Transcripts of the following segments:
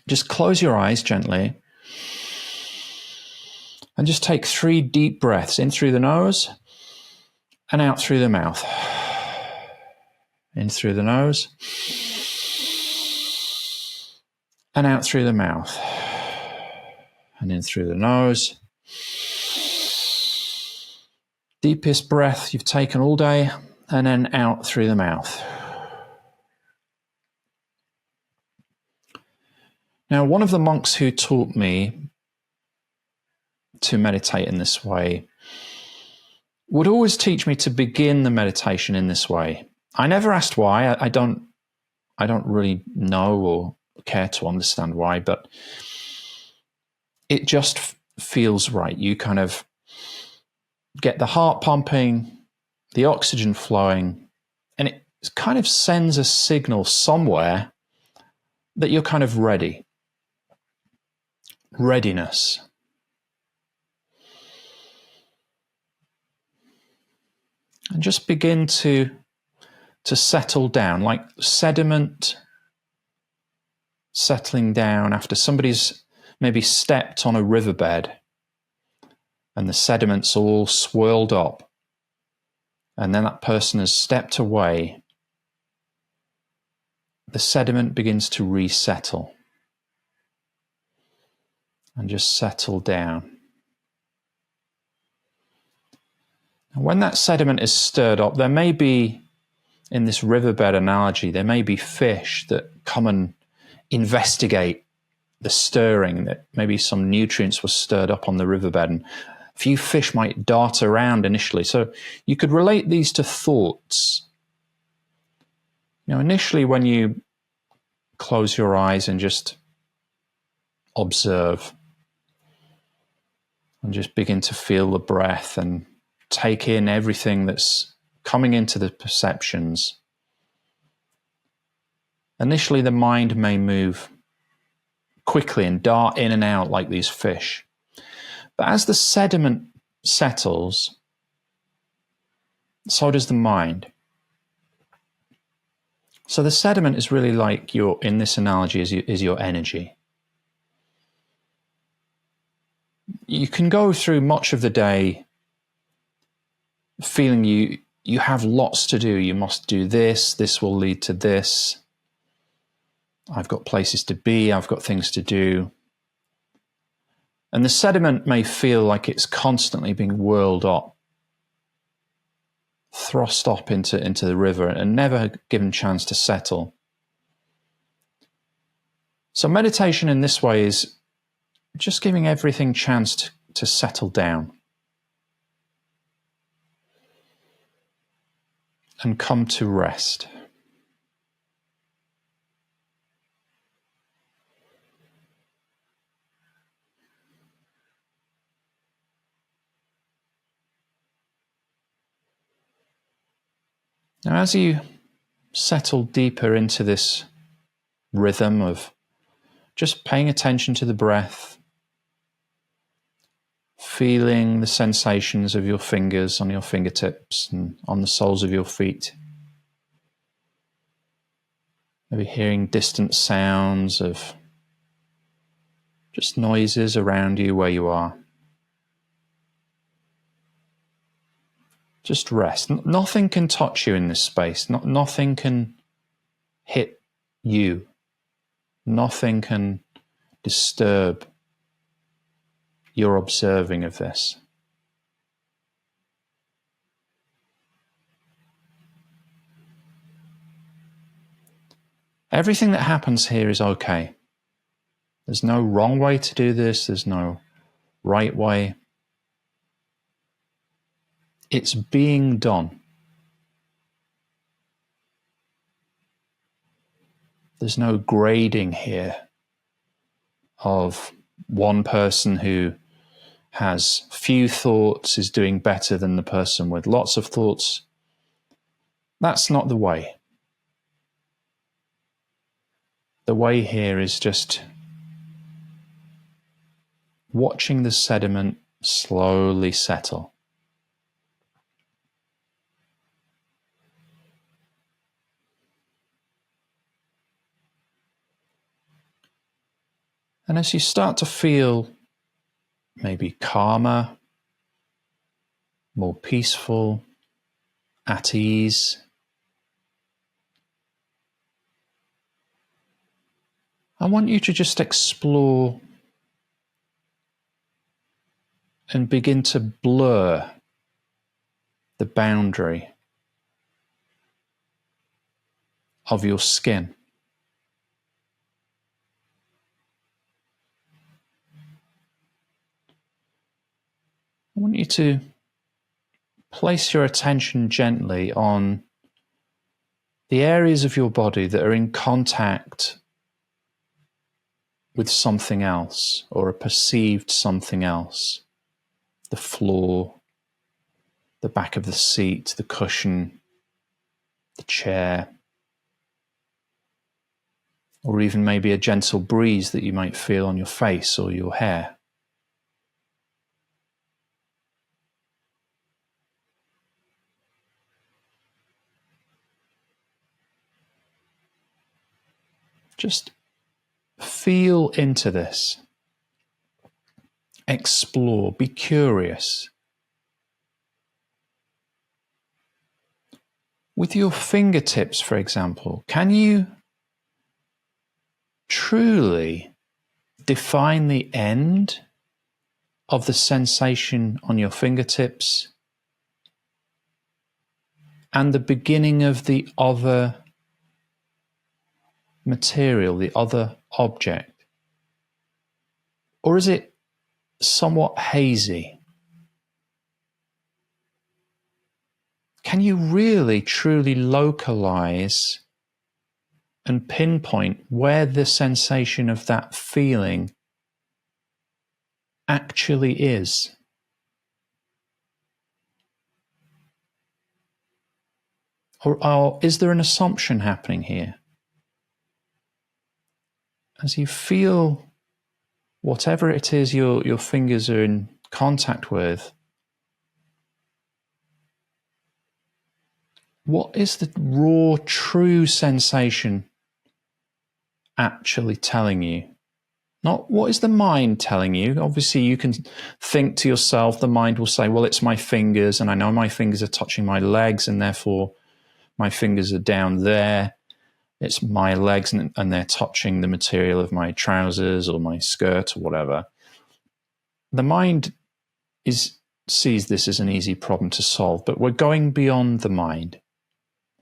Just close your eyes gently and just take 3 deep breaths in through the nose and out through the mouth. In through the nose and out through the mouth. And in through the nose. Deepest breath you've taken all day, and then out through the mouth. Now, one of the monks who taught me to meditate in this way would always teach me to begin the meditation in this way. I never asked why. I don't really know or care to understand why, but it just feels right. You kind of get the heart pumping, the oxygen flowing, and it kind of sends a signal somewhere that you're kind of ready. Readiness. And just begin to settle down, like sediment settling down after somebody's maybe stepped on a riverbed and the sediment's all swirled up, and then that person has stepped away. The sediment begins to resettle and just settle down. And when that sediment is stirred up, there may be, in this riverbed analogy, there may be fish that come and investigate the stirring, that maybe some nutrients were stirred up on the riverbed, and a few fish might dart around initially. So you could relate these to thoughts. You know, initially when you close your eyes and just observe and just begin to feel the breath and take in everything that's coming into the perceptions, initially the mind may move quickly and dart in and out like these fish. But as the sediment settles, so does the mind. So the sediment is really like in this analogy, is your energy. You can go through much of the day feeling you have lots to do. You must do this. This will lead to this. I've got places to be. I've got things to do. And the sediment may feel like it's constantly being whirled up, thrust up into the river and never given chance to settle. So meditation in this way is just giving everything chance to settle down and come to rest. Now, as you settle deeper into this rhythm of just paying attention to the breath, feeling the sensations of your fingers on your fingertips and on the soles of your feet, maybe hearing distant sounds of just noises around you where you are. Just rest. Nothing can touch you in this space. Nothing can hit you. Nothing can disturb your observing of this. Everything that happens here is okay. There's no wrong way to do this. There's no right way. It's being done. There's no grading here of one person who has few thoughts is doing better than the person with lots of thoughts. That's not the way. The way here is just watching the sediment slowly settle. And as you start to feel maybe calmer, more peaceful, at ease, I want you to just explore and begin to blur the boundary of your skin. I want you to place your attention gently on the areas of your body that are in contact with something else or a perceived something else. The floor, the back of the seat, the cushion, the chair, or even maybe a gentle breeze that you might feel on your face or your hair. Just feel into this. Explore, be curious. With your fingertips, for example, can you truly define the end of the sensation on your fingertips and the beginning of the other material, the other object? Or is it somewhat hazy? Can you really, truly localize and pinpoint where the sensation of that feeling actually is? Or is there an assumption happening here? As you feel whatever it is your fingers are in contact with, what is the raw, true sensation actually telling you? Not what is the mind telling you. Obviously, you can think to yourself, the mind will say, well, it's my fingers, and I know my fingers are touching my legs, and therefore my fingers are down there. It's my legs, and they're touching the material of my trousers or my skirt or whatever. The mind sees this as an easy problem to solve, but we're going beyond the mind.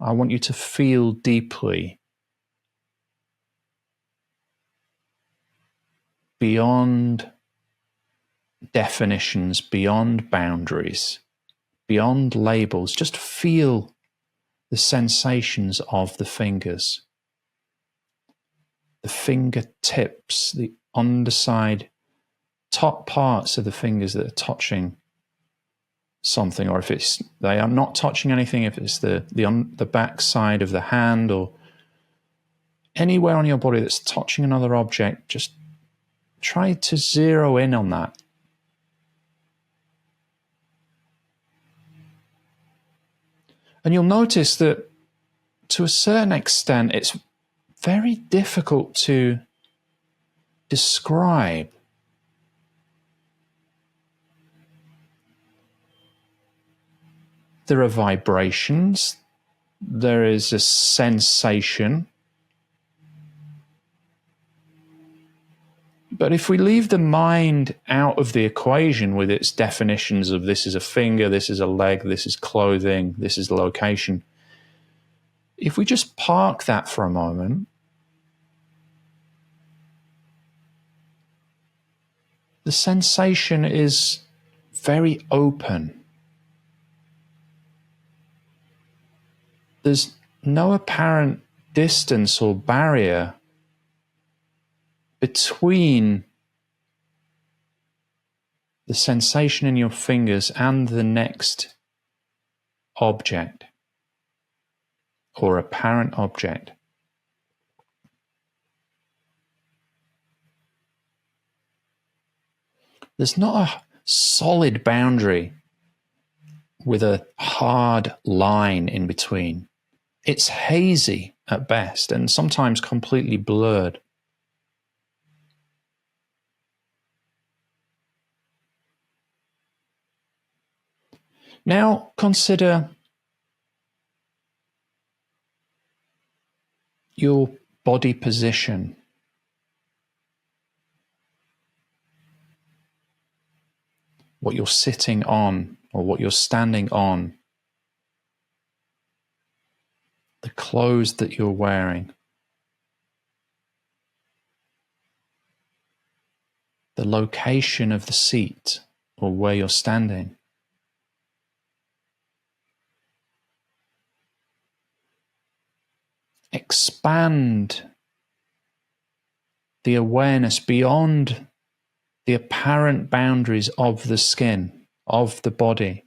I want you to feel deeply beyond definitions, beyond boundaries, beyond labels. Just feel the sensations of the fingers, the fingertips, the underside, top parts of the fingers that are touching something, or if they are not touching anything, if it's the back side of the hand or anywhere on your body that's touching another object, just try to zero in on that. And you'll notice that to a certain extent, it's very difficult to describe. There are vibrations, there is a sensation. But if we leave the mind out of the equation with its definitions of this is a finger, this is a leg, this is clothing, this is location, if we just park that for a moment, the sensation is very open. There's no apparent distance or barrier between the sensation in your fingers and the next object or apparent object. There's not a solid boundary with a hard line in between. It's hazy at best and sometimes completely blurred. Now consider your body position. What you're sitting on or what you're standing on. The clothes that you're wearing. The location of the seat or where you're standing. Expand the awareness beyond the apparent boundaries of the skin, of the body.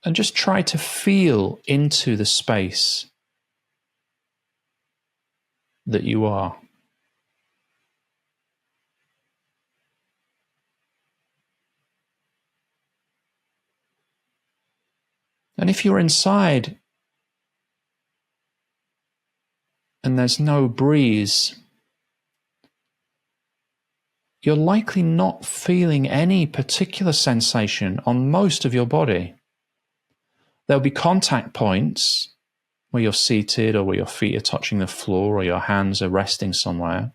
And just try to feel into the space that you are. And if you're inside and there's no breeze, you're likely not feeling any particular sensation on most of your body. There'll be contact points where you're seated or where your feet are touching the floor or your hands are resting somewhere.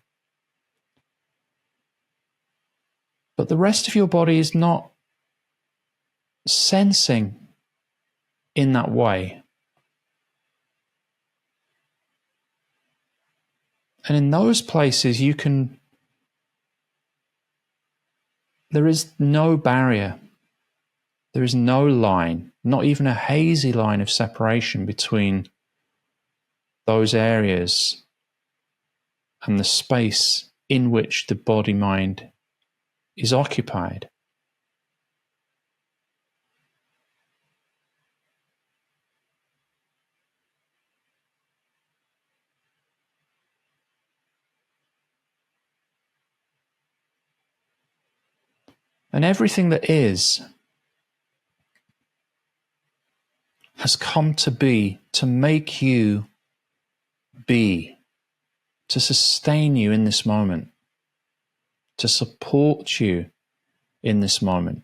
But the rest of your body is not sensing in that way. And in those places there is no barrier. There is no line, not even a hazy line of separation between those areas and the space in which the body-mind is occupied. And everything that is has come to be to make you be, to sustain you in this moment, to support you in this moment.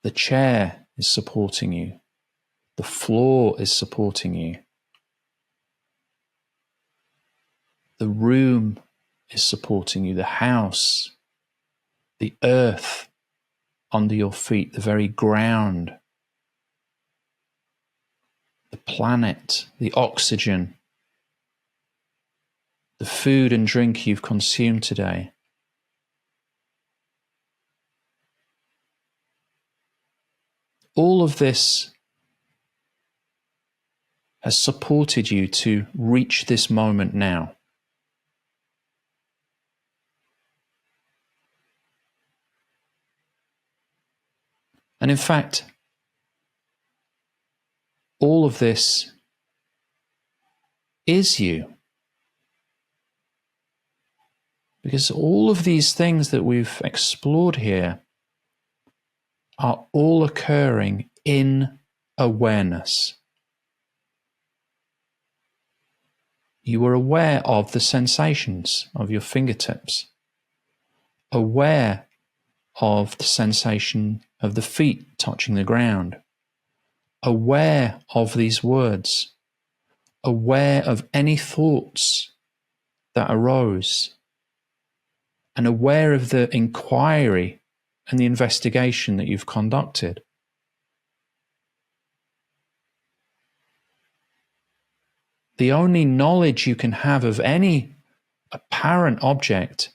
The chair is supporting you. The floor is supporting you. The room is supporting you. The house, the earth under your feet, the very ground, the planet, the oxygen, the food and drink you've consumed today. All of this has supported you to reach this moment now. And in fact, all of this is you. Because all of these things that we've explored here are all occurring in awareness. You are aware of the sensations of your fingertips, aware of the sensation of the feet touching the ground, aware of these words, aware of any thoughts that arose, and aware of the inquiry and the investigation that you've conducted. The only knowledge you can have of any apparent object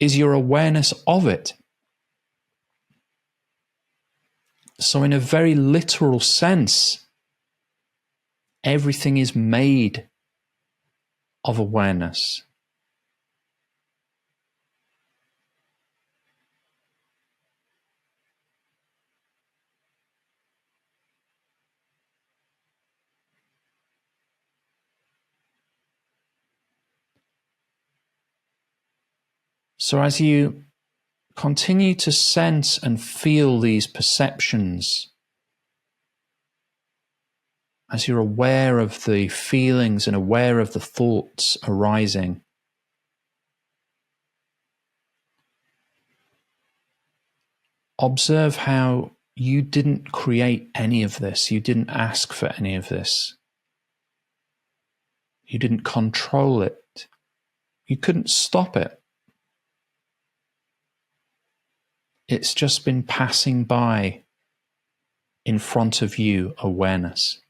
is your awareness of it. So in a very literal sense, everything is made of awareness. So as you continue to sense and feel these perceptions, as you're aware of the feelings and aware of the thoughts arising, observe how you didn't create any of this. You didn't ask for any of this. You didn't control it. You couldn't stop it. It's just been passing by in front of you, awareness.